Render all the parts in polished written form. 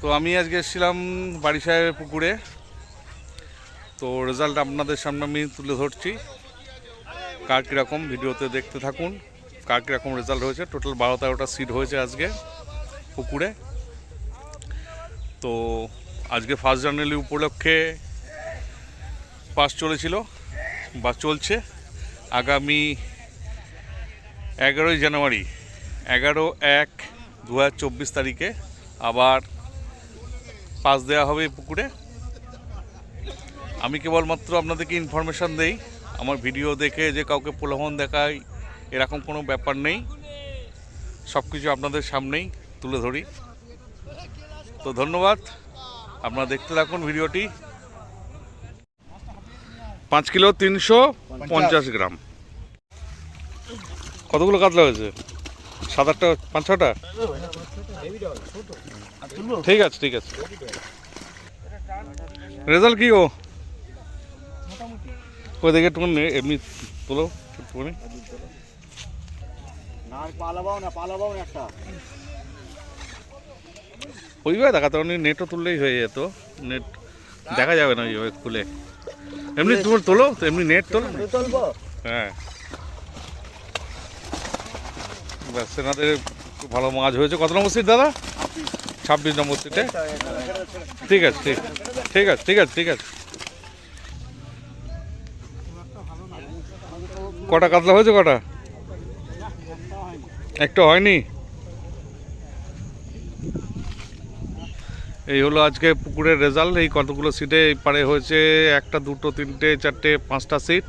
তো আমি আজকে এসেছিলাম বাড়ি সাহেবের পুকুরে। তো রেজাল্ট আপনাদের সামনে আমি তুলে ধরছি, কার কীরকম ভিডিওতে দেখতে থাকুন কার কীরকম রেজাল্ট হয়েছে। টোটাল 12-13টা সিট হয়েছে আজকে পুকুরে। তো আজকে 1 জানুয়ারি উপলক্ষে পাস চলেছিল বা চলছে। আগামী 11 জানুয়ারি 11/1/2024 তারিখে আবার পাস দেওয়া হবে এই পুকুরে। আমি কেবলমাত্র আপনাদেরকে ইনফরমেশান দেই, আমার ভিডিও দেখে যে কাউকে প্রলোভন দেখাই এরকম কোনো ব্যাপার নেই, সব কিছু আপনাদের সামনেই তুলে ধরি। তো ধন্যবাদ, আপনারা দেখতে থাকুন ভিডিওটি। 5 কিলো 350 গ্রাম। কতগুলো কাতলা হয়েছে? 7-8টা, 5-6টা। ঠিক আছে ঠিক আছে। রেজাল্ট কি ও ওই দেখে একটু এমনি তোলো একটুখানি। ওইভাবে দেখাতে নেটও তুললেই হয়ে যেত, নেট দেখা যাবে না ওইভাবে খুলে। এমনি তুমি তোলো, এমনি নেট তোলো। হ্যাঁ ব্যাস, সেনাদের ভালো মাছ হয়েছে। কত নম্বর সিট দাদা? 26 নম্বর সিটে। ঠিক আছে ঠিক ঠিক আছে ঠিক আছে ঠিক আছে। কটা কাতলা হয়েছে? কটা? একটা হয়নি। এই হলো আজকে পুকুরের রেজাল্ট। এই কতগুলো সিটে এই পারে হয়েছে 1টা 2টো 3টে 4টে 5টা সিট,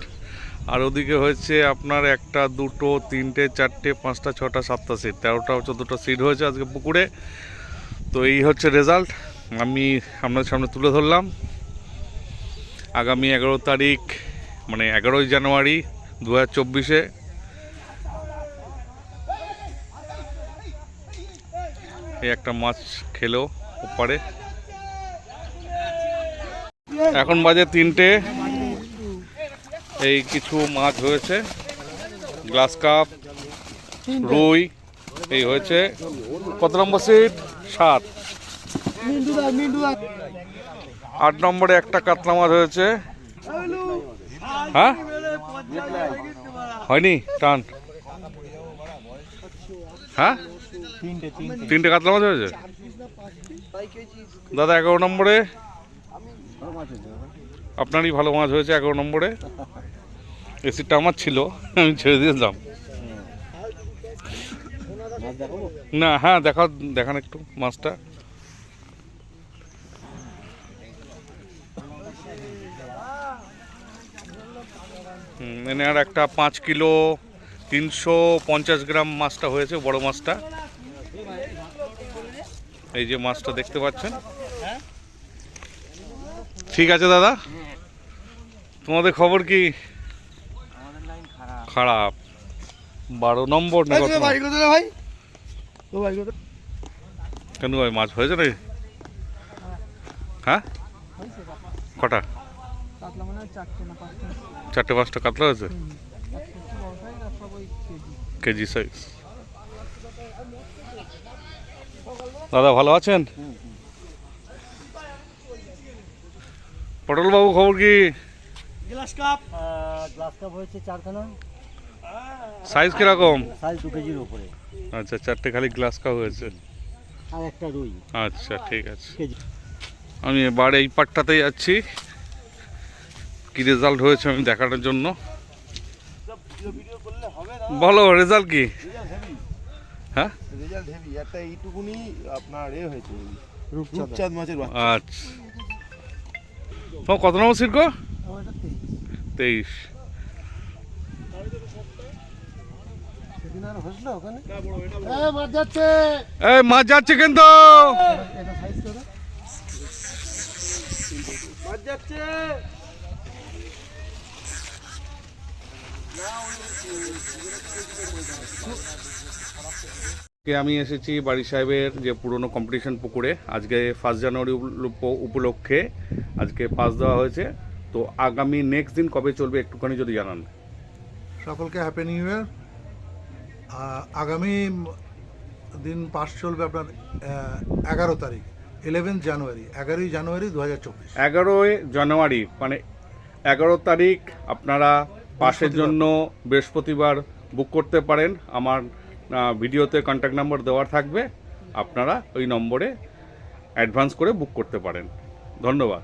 আর ওদিকে হয়েছে আপনার 1টা 2টো 3টে 4টে 5টা 6টা 7টা সিট, 13টা 14টা সিট হয়েছে আজকে পুকুরে। তো এই হচ্ছে রেজাল্ট, আমি আপনাদের সামনে তুলে ধরলাম। আগামী 11 তারিখ মানে 11 জানুয়ারি 2024-এ এই একটা মাছ খেলো ওপারে। এখন বাজে 3টে। এই কিছু মাছ হয়েছে, গ্লাস কাপ, রুই এই হয়েছে। কত নম্বর সিট? 7। 8 নম্বরে একটা কাতলা মাছ হয়েছে। হ্যাঁ হয়নি টান। হ্যাঁ 3টে কাতলা মাছ হয়েছে দাদা। 11 নম্বরে আপনারই ভালো মাছ হয়েছে। 11 নম্বরে এই সিটটা আমার ছিল, আমি ছেড়ে দিয়েছিলাম। না হ্যাঁ দেখান একটু মাছটা। এনে আর একটা 5 কিলো 350 গ্রাম মাছটা হয়েছে, বড় মাছটা। এই যে মাছটা দেখতে পাচ্ছেন। ঠিক আছে দাদা, তোমাদের খবর কি? খারাপ। 12 নম্বর না কত? কেন ভাই মাছ হয়েছে নাকি? হ্যাঁ কটা? 4টে 5টা কাতলা হয়েছে, কেজি সাইজ। দাদা ভালো আছেন? পটল বাবু খবর কি? গ্লাস কাপ হয়েছে 4খানা। সাইজ কিরকম? সাইজ 2 কেজির উপরে। আচ্ছা 4টে খালি গ্লাস কাপ হয়েছে, আর একটা রুই। আচ্ছা ঠিক আছে। আমি এবার এই পাটটাতে যাচ্ছি, কি রেজাল্ট হয়েছে আমি দেখানোর জন্য। বলো রেজাল্ট কি? হ্যাঁ রেজাল্ট হেভি। একটা এইটুকুনি আপনার হয়েছে রূপচাঁদ মাছের বাচ্চা। আচ্ছা তোমার কত নম্বর সিট গো? 23। মাছ যাচ্ছে কিন্তু। আমি এসেছি বাড়ি সাহেবের যে পুরনো কম্পিটিশন পুকুরে। আজকে 1 জানুয়ারি উপলক্ষে আজকে পাস দেওয়া হয়েছে। তো আগামী নেক্সট দিন কবে চলবে একটুখানি যদি জানান। সকলকে হ্যাপি নিউ ইয়ার। আগামী দিন পাস চলবে আপনার 11 তারিখ 11th জানুয়ারি 11ই জানুয়ারি 2024। 11ই জানুয়ারি মানে 11 তারিখ আপনারা পাসের জন্য বৃহস্পতিবার বুক করতে পারেন। আমার ভিডিওতে কন্ট্যাক্ট নাম্বার দেওয়া থাকবে, আপনারা ওই নম্বরে অ্যাডভান্স করে বুক করতে পারেন। ধন্যবাদ।